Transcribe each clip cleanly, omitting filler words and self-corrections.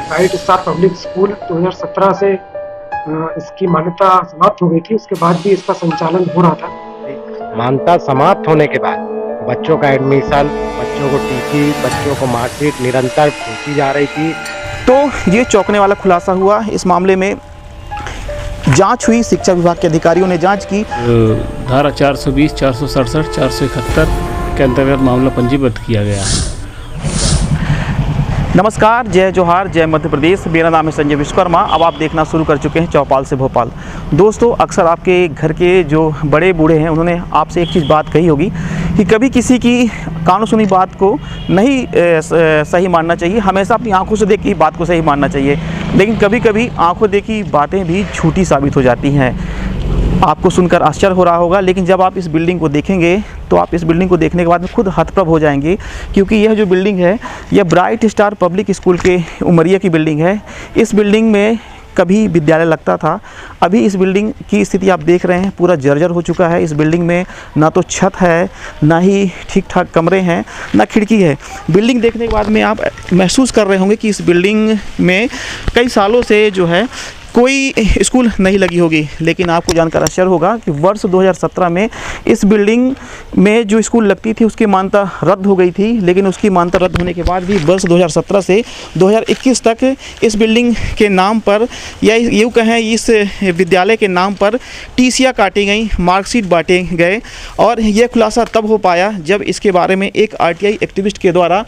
Bright star public school 2017 से इसकी मान्यता समाप्त हो गई थी। उसके बाद भी इसका संचालन हो रहा था। मान्यता समाप्त होने के बाद बच्चों का एडमिशन, बच्चों को टीसी, बच्चों को मार्कशीट निरंतर भेजी जा रही थी। तो ये चौंकने वाला खुलासा हुआ। इस मामले में जांच हुई, शिक्षा विभाग के अधिकारियों ने जांच की। धारा 420, 467, 471 के अंतर्गत मामला पंजीबद्ध किया गया है। नमस्कार, जय जोहार, जय मध्य प्रदेश। मेरा नाम है संजय विश्वकर्मा। अब आप देखना शुरू कर चुके हैं चौपाल से भोपाल। दोस्तों, अक्सर आपके घर के जो बड़े बूढ़े हैं उन्होंने आपसे एक चीज़ बात कही होगी कि कभी किसी की कानों सुनी बात को नहीं सही मानना चाहिए, हमेशा अपनी आंखों से देखी बात को सही मानना चाहिए। लेकिन कभी कभी आंखों देखी बातें भी झूठी साबित हो जाती हैं। आपको सुनकर आश्चर्य हो रहा होगा, लेकिन जब आप इस बिल्डिंग को देखेंगे तो आप इस बिल्डिंग को देखने के बाद में खुद हतप्रभ हो जाएंगे, क्योंकि यह जो बिल्डिंग है यह ब्राइट स्टार पब्लिक स्कूल के उमरिया की बिल्डिंग है। इस बिल्डिंग में कभी विद्यालय लगता था। अभी इस बिल्डिंग की स्थिति आप देख रहे हैं, पूरा जर्जर हो चुका है। इस बिल्डिंग में ना तो छत है, ना ही ठीक ठाक कमरे हैं, ना खिड़की है। बिल्डिंग देखने के बाद में आप महसूस कर रहे होंगे कि इस बिल्डिंग में कई सालों से जो है कोई स्कूल नहीं लगी होगी। लेकिन आपको जानकर आश्चर्य होगा कि वर्ष 2017 में इस बिल्डिंग में जो स्कूल लगती थी उसकी मान्यता रद्द हो गई थी। लेकिन उसकी मान्यता रद्द होने के बाद भी वर्ष 2017 से 2021 तक इस बिल्डिंग के नाम पर, या यूँ कहें इस विद्यालय के नाम पर टीसियाँ काटी गई, मार्कशीट बांटे गए। और यह खुलासा तब हो पाया जब इसके बारे में एक आरटीआई एक्टिविस्ट के द्वारा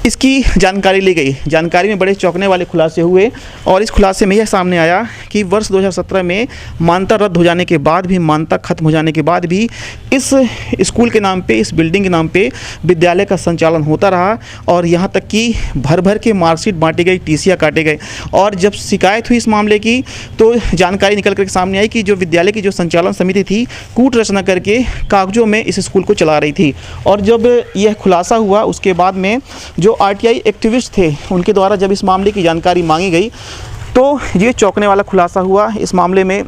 इसकी जानकारी ली गई। जानकारी में बड़े चौंकने वाले खुलासे हुए और इस खुलासे में यह सामने आया कि वर्ष 2017 में मान्यता रद्द हो जाने के बाद भी, मान्यता खत्म हो जाने के बाद भी इस स्कूल के नाम पे, इस बिल्डिंग के नाम पे विद्यालय का संचालन होता रहा। और यहाँ तक कि भर भर के मार्कशीट बांटी गई, टीसियाँ काटे गए। और जब शिकायत हुई इस मामले की तो जानकारी निकल कर सामने आई कि जो विद्यालय की जो संचालन समिति थी कूट रचना करके कागजों में इस स्कूल को चला रही थी। और जब यह खुलासा हुआ उसके बाद में जो आरटीआई एक्टिविस्ट थे उनके द्वारा जब इस मामले की जानकारी मांगी गई तो ये चौंकने वाला खुलासा हुआ। इस मामले में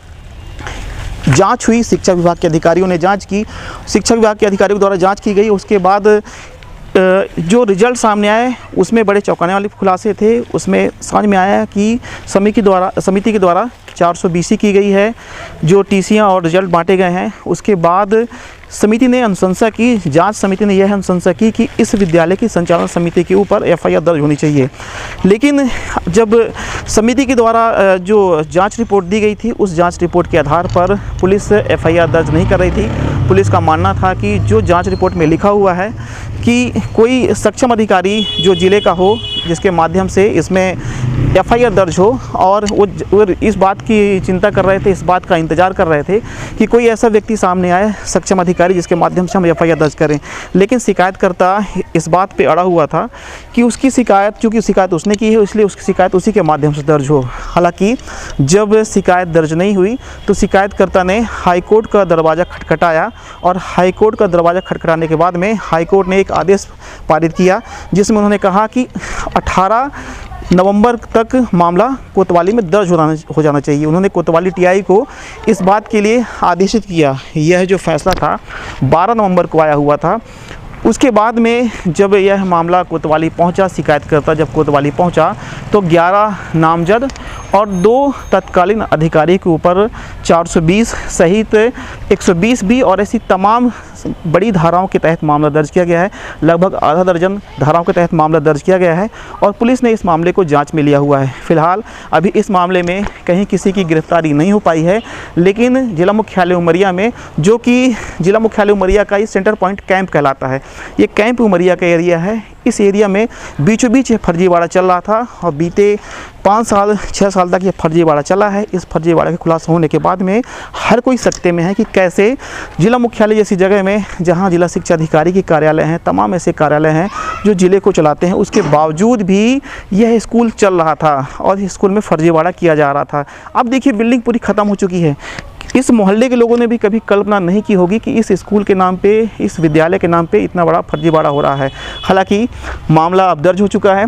जांच हुई, शिक्षा विभाग के अधिकारियों ने जांच की। शिक्षा विभाग के अधिकारियों द्वारा जांच की गई। उसके बाद जो रिजल्ट सामने आए उसमें बड़े चौंकाने वाले खुलासे थे। उसमें समझ में आया कि समिति के द्वारा 420 की गई है, जो टीसियाँ और रिजल्ट बांटे गए हैं। उसके बाद समिति ने अनुशंसा की, जांच समिति ने यह अनुशंसा की कि इस विद्यालय की संचालन समिति के ऊपर एफआईआर दर्ज होनी चाहिए। लेकिन जब समिति के द्वारा जो जांच रिपोर्ट दी गई थी उस जांच रिपोर्ट के आधार पर पुलिस एफआईआर दर्ज नहीं कर रही थी। पुलिस का मानना था कि जो जांच रिपोर्ट में लिखा हुआ है कि कोई सक्षम अधिकारी जो ज़िले का हो जिसके माध्यम से इसमें एफआईआर दर्ज हो, और वो इस बात की चिंता कर रहे थे, इस बात का इंतज़ार कर रहे थे कि कोई ऐसा व्यक्ति सामने आए, सक्षम अधिकारी, जिसके माध्यम से हम एफआईआर दर्ज करें। लेकिन शिकायतकर्ता इस बात पे अड़ा हुआ था कि उसकी शिकायत, चूँकि शिकायत उसने की है इसलिए उसकी शिकायत उसी के माध्यम से दर्ज हो। हालांकि जब शिकायत दर्ज नहीं हुई तो शिकायतकर्ता ने हाईकोर्ट का दरवाज़ा खटखटाया और हाईकोर्ट का दरवाज़ा खटखटाने के बाद में हाईकोर्ट ने एक आदेश पारित किया जिसमें उन्होंने कहा कि 18 नवंबर तक मामला कोतवाली में दर्ज हो जाना चाहिए। उन्होंने कोतवाली टीआई को इस बात के लिए आदेशित किया। यह जो फैसला था 12 नवंबर को आया हुआ था। उसके बाद में जब यह मामला कोतवाली पहुंचा, शिकायतकर्ता जब कोतवाली पहुंचा तो 11 नामजद और 2 तत्कालीन अधिकारी के ऊपर 420 सहित 120 बी और ऐसी तमाम बड़ी धाराओं के तहत मामला दर्ज किया गया है। लगभग आधा दर्जन धाराओं के तहत मामला दर्ज किया गया है और पुलिस ने इस मामले को जांच में लिया हुआ है। फिलहाल अभी इस मामले में कहीं किसी की गिरफ्तारी नहीं हो पाई है, लेकिन जिला मुख्यालय उमरिया में, जो कि जिला मुख्यालय उमरिया का ही सेंटर पॉइंट कैंप कहलाता है, ये कैंप उमरिया का एरिया है। इस एरिया में बीचों बीच फर्जीवाड़ा चल रहा था और बीते 5-6 साल तक ये फर्जीवाड़ा चला है। इस फर्जीवाड़ा के खुलासा होने के बाद में हर कोई सकते में है कि कैसे जिला मुख्यालय जैसी जगह में, जहां जिला शिक्षा अधिकारी के कार्यालय हैं, तमाम ऐसे कार्यालय हैं जो ज़िले को चलाते हैं, उसके बावजूद भी यह स्कूल चल रहा था और इस स्कूल में फर्जीवाड़ा किया जा रहा था। अब देखिए बिल्डिंग पूरी ख़त्म हो चुकी है। इस मोहल्ले के लोगों ने भी कभी कल्पना नहीं की होगी कि इस स्कूल के नाम पे, इस विद्यालय के नाम पे इतना बड़ा फर्जीवाड़ा हो रहा है। हालांकि मामला अब दर्ज हो चुका है,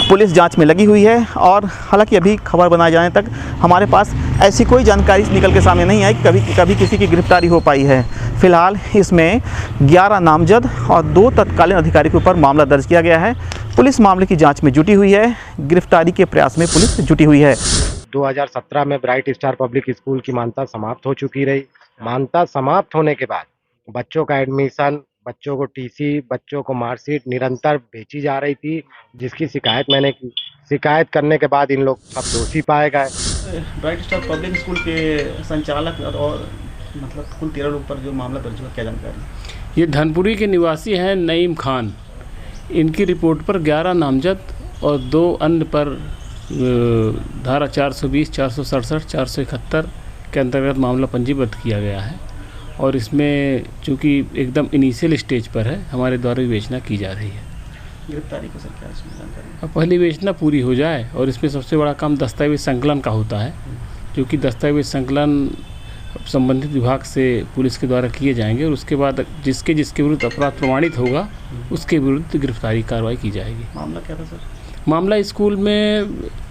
पुलिस जांच में लगी हुई है और हालांकि अभी खबर बनाए जाने तक हमारे पास ऐसी कोई जानकारी निकल के सामने नहीं आई कि कभी किसी की गिरफ्तारी हो पाई है। फिलहाल इसमें 11 नामजद और 2 तत्कालीन अधिकारी के ऊपर मामला दर्ज किया गया है। पुलिस मामले की जांच में जुटी हुई है, गिरफ्तारी के प्रयास में पुलिस जुटी हुई है। 2017 में ब्राइट स्टार पब्लिक स्कूल की मान्यता समाप्त हो चुकी रही। मान्यता समाप्त होने के बाद बच्चों का एडमिशन, बच्चों को टीसी, बच्चों को मार्कशीट निरंतर बेची जा रही थी, जिसकी शिकायत मैंने की। शिकायत करने के बाद इन लोग सब दोषी पाए गए। ब्राइट स्टार पब्लिक स्कूल के संचालक और मतलब कुल 13 लोग पर जो मामला दर्ज हुआ, क्या जानकारी? ये धनपुरी के निवासी हैं नईम खान। इनकी रिपोर्ट पर 11 नामजद और 2 अन्य पर धारा 420, 467, 471 के अंतर्गत मामला पंजीबद्ध किया गया है। और इसमें चूँकि एकदम इनिशियल स्टेज पर है, हमारे द्वारा विवेचना की जा रही है। गिरफ्तारी को सर क्या इसमें जानकारी? अब पहली विवेचना पूरी हो जाए और इसमें सबसे बड़ा काम दस्तावेज संकलन का होता है, क्योंकि दस्तावेज संकलन संबंधित विभाग से पुलिस के द्वारा किए जाएंगे और उसके बाद जिसके विरुद्ध अपराध प्रमाणित होगा उसके विरुद्ध गिरफ्तारी कार्रवाई की जाएगी। मामला क्या था सर? मामला स्कूल में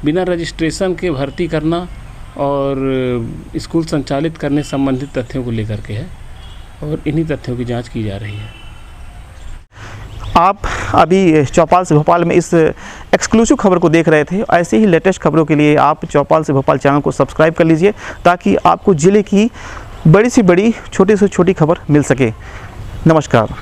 बिना रजिस्ट्रेशन के भर्ती करना और स्कूल संचालित करने संबंधित तथ्यों को लेकर के है और इन्हीं तथ्यों की जांच की जा रही है। आप अभी चौपाल से भोपाल में इस एक्सक्लूसिव खबर को देख रहे थे। ऐसे ही लेटेस्ट खबरों के लिए आप चौपाल से भोपाल चैनल को सब्सक्राइब कर लीजिए, ताकि आपको ज़िले की बड़ी से बड़ी, छोटी से छोटी खबर मिल सके। नमस्कार।